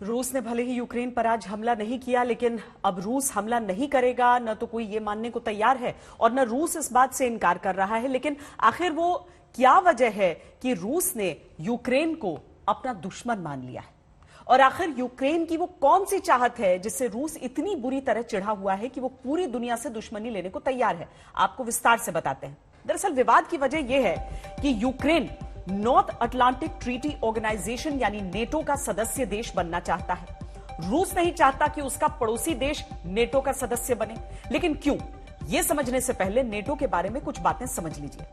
रूस ने भले ही यूक्रेन पर आज हमला नहीं किया, लेकिन अब रूस हमला नहीं करेगा, न तो कोई ये मानने को तैयार है और न रूस इस बात से इनकार कर रहा है। लेकिन आखिर वो क्या वजह है कि रूस ने यूक्रेन को अपना दुश्मन मान लिया है? और आखिर यूक्रेन की वो कौन सी चाहत है जिससे रूस इतनी बुरी तरह चिढ़ा हुआ है कि वो पूरी दुनिया से दुश्मनी लेने को तैयार है? आपको विस्तार से बताते हैं। दरअसल विवाद की वजह यह है कि Ukraine north Atlantic treaty organisation यानी नेटो का सदस्य देश बनना चाहता है। रूस नहीं चाहता कि उसका पड़ोसी देश नेटो का सदस्य बने। लेकिन क्यों, यह समझने से पहले नेटो के बारे में कुछ बातें समझ लीजिए।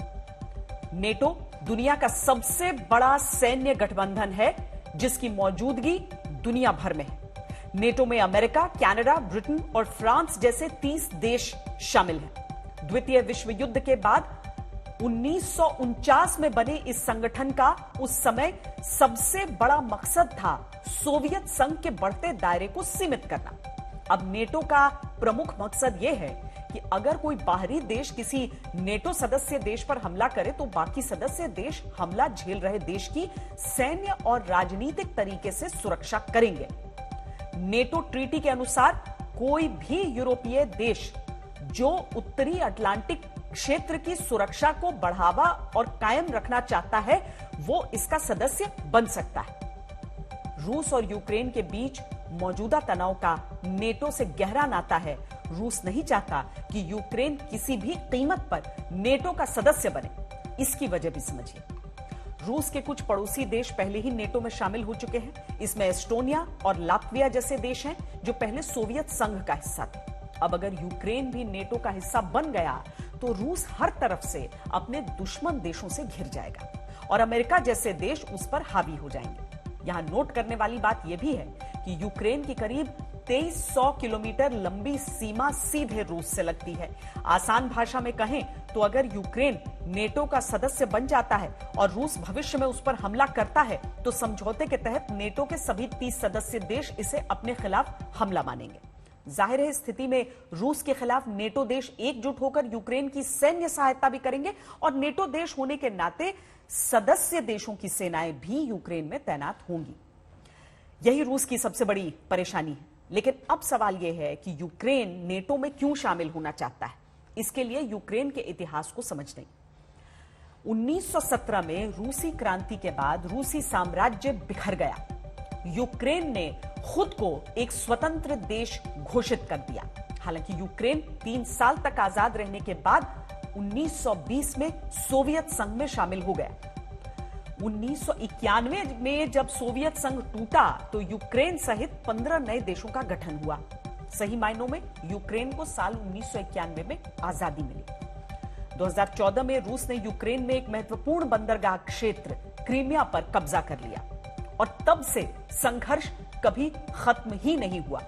नेटो दुनिया का सबसे बड़ा सैन्य गठबंधन है जिसकी मौजूदगी दुनिया भर में है। नेटो में अमेरिका, कनाडा, ब्रिटेन और फ्रांस जैसे 30 देश शामिल हैं। द्वितीय विश्व युद्ध के बाद 1949 में बने इस संगठन का उस समय सबसे बड़ा मकसद था सोवियत संघ के बढ़ते दायरे को सीमित करना। अब नेटो का प्रमुख मकसद यह है कि अगर कोई बाहरी देश किसी नेटो सदस्य देश पर हमला करे तो बाकी सदस्य देश हमला झेल रहे देश की सैन्य और राजनीतिक तरीके से सुरक्षा करेंगे। नेटो ट्रीटी के अनुसार कोई भी यूरोपीय देश जो उत्तरी अटलांटिक क्षेत्र की सुरक्षा को बढ़ावा और कायम रखना चाहता है वो इसका सदस्य बन सकता है। रूस और यूक्रेन के बीच मौजूदा तनाव का नेटो से गहरा नाता है। रूस नहीं चाहता कि यूक्रेन किसी भी कीमत पर नेटो का सदस्य बने। इसकी वजह भी समझिए। रूस के कुछ पड़ोसी देश पहले ही नेटो में शामिल हो चुके हैं। इसमें एस्टोनिया और लात्विया जैसे देश हैं जो पहले सोवियत संघ का हिस्सा थे। अब अगर यूक्रेन भी नेटो का हिस्सा बन गया तो रूस हर तरफ से अपने दुश्मन देशों से घिर जाएगा और अमेरिका जैसे देश उस पर हावी हो जाएंगे। यहां नोट करने वाली बात यह भी है कि यूक्रेन की करीब 2300 किलोमीटर लंबी सीमा सीधे रूस से लगती है। आसान भाषा में कहें तो अगर यूक्रेन नेटो का सदस्य बन जाता है और रूस भविष्य में उस पर हमला करता है तो समझौते के तहत नेटो के सभी 30 सदस्य देश इसे अपने खिलाफ हमला मानेंगे। जाहिर है स्थिति में रूस के खिलाफ नेटो देश एकजुट होकर यूक्रेन की सैन्य सहायता भी करेंगे और नेटो देश होने के नाते सदस्य देशों की सेनाएं भी यूक्रेन में तैनात होंगी। यही रूस की सबसे बड़ी परेशानी है। लेकिन अब सवाल यह है कि यूक्रेन नेटो में क्यों शामिल होना चाहता है। इसके लिए यूक्रेन के इतिहास को समझने 1917 में रूसी क्रांति के बाद रूसी साम्राज्य बिखर गया। यूक्रेन ने खुद को एक स्वतंत्र देश घोषित कर दिया। हालांकि यूक्रेन 3 साल तक आजाद रहने के बाद 1920 में सोवियत संघ में शामिल हो गया। 1991 में जब सोवियत संघ टूटा तो यूक्रेन सहित 15 नए देशों का गठन हुआ। सही मायनों में यूक्रेन को साल 1991 में आजादी मिली। 2014 में रूस ने यूक्रेन में एक महत्वपूर्ण बंदरगाह क्षेत्र क्रीमिया पर कब्जा कर लिया और तब से संघर्ष कभी खत्म ही नहीं हुआ।